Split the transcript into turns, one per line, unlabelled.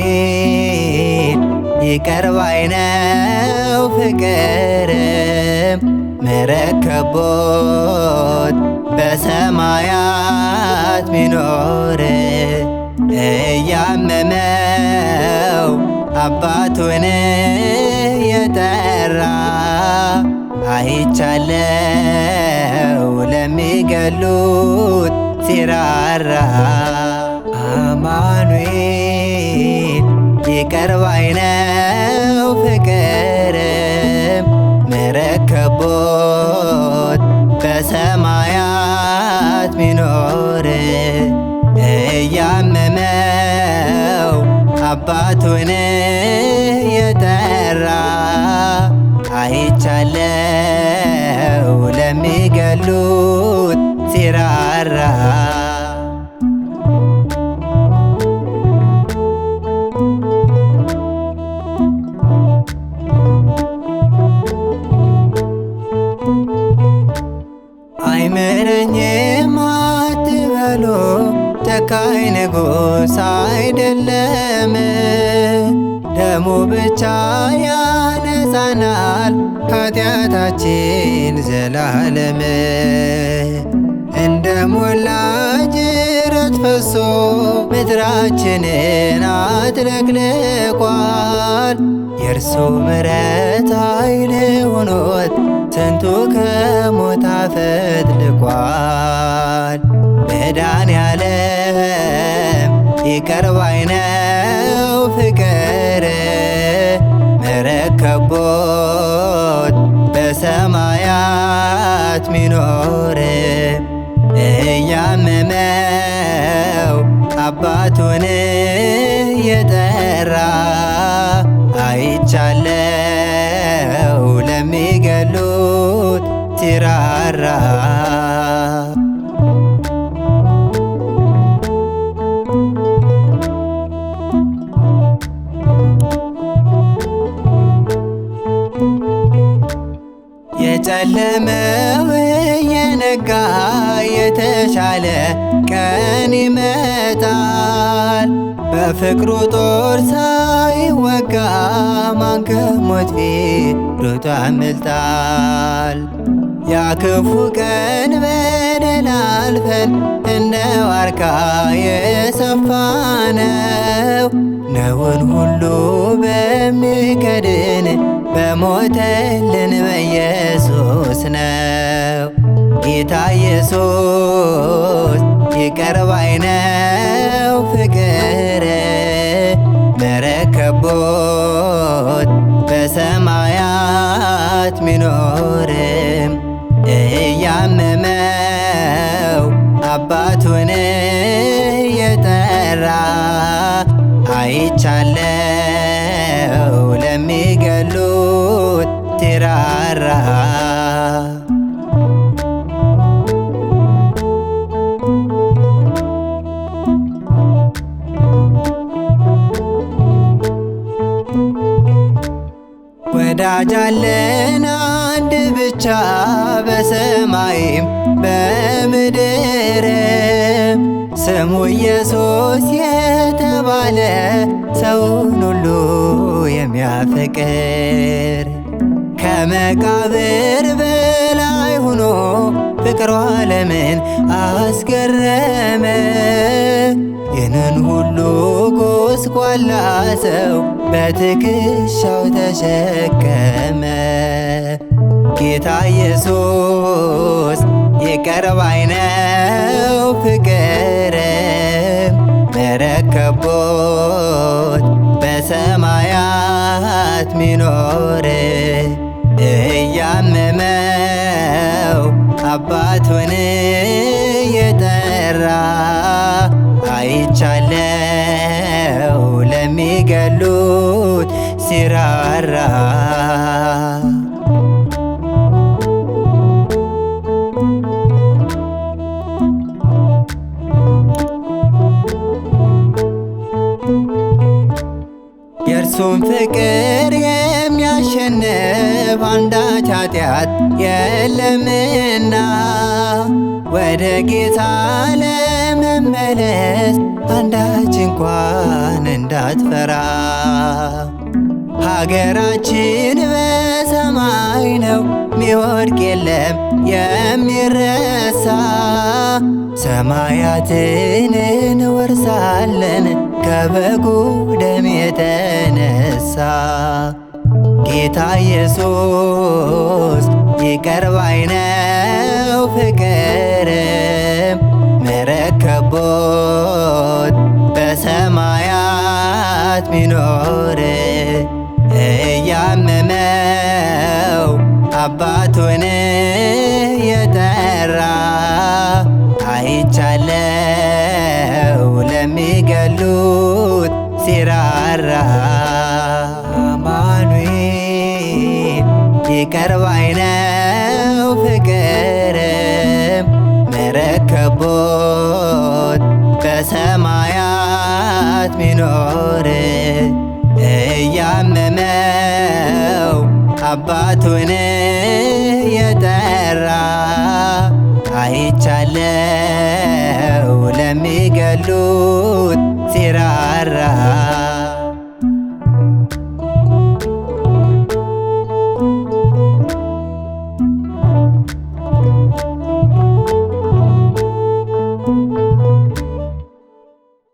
አማኑኤል ይቅር ባይ ነው ፍቅርም ምሕረት ከቦት በሰማያት ሚኖር እያመመው አባቱን የጠራ አይቻለው ለሚገሉት ሲራራ አማኑኤል ይቅር ባይ ነው ፍቅርም ምሕረት ከቦት በሰማያት ሚኖር እያመመው አባቱን የጠራ አይቻለው ለሚገሉት ሲራራ አይምረኝም አትበሉ ጨካኝ ንጉሥ አይደለም፣ ደሙ ብቻ ያነጻናል ኃጢአታችን ዘላለም። እንደ ሞላ ጅረት ፈሶ ምድራችንን አጥለቅልቋል። የእርሱ ምሕረት ኃይል ሆኖት ስንቱ ከሞት አፈትልቋል። መድኃኔዓለም ይቅር ባይ ነው ፍቅር ምሕረት ከቦት በሰማያት ሚኖር እያመመው አባቱን የጠራ አይቻለው ለሚገሉት ሲራራ የጨለመው የነጋ የተሻለ ቀን ይመጣል። በፍቅሩ ጦር ሳይወጋ ማን ከሞት ፊት ሮጦ ያመልጣል? ያ ክፉ ቀን በደል አልፈን እንደ ዋርካ የሰፋነው ነውን ሁሉ በሚከድን በሞተልን በኢየሱስ ነው። ጌታ ኢየሱስ ይቅር ባይ ነው ፍቅር ምሕረት ከቦት በሰማያት ሚኖር እያመመው አባቱን የጠራ አይቻለው ለሚገሉት ሲራራ ወዳጅ አለን አንድ ብቻ በሰማይም በምድርም ስሙ ኢየሱስ የተባለ ሰውን ሁሉ የሚያፈቅር ከመቃብር በላይ ሆኖ ፍቅሩ ዓለምን አስገረመ። ይህንን ሁሉ ጎስቋላ ሰው በትከሻው ተሸከመ። ጌታ ኢየሱስ ይቅር ባይ ነው ፍቅር ምሕረት ከቦት በሰማያት ሚኖር እያመመው አባቱን የጠራ አይቻለው ለሚገሉት ሲራራ የእርሱን ፍቅር አንዳች ኃጢአት የለምና ወደ ጌታ ለመመለስ አንዳች እንኳን እንዳትፈራ። ሀገራችን በሰማይ ነው፣ ሚወድቅ የለም የሚረሳ። ሰማያትን እንወርሳለን ከበጉ ደም የተነሳ። ጌታ ኢየሱስ ይቅር ባይ ነው ፍቅርም ምሕረት ከቦት በሰማያት ሚኖር እያመመው አባቱን የጠራ አይቻለው ለሚገሉት ሲራራ። አማኑኤል ይቅር ባይ ነው ፍቅርም ምሕረት ከቦት በሰማያት ሚኖር እያመመው አባቱን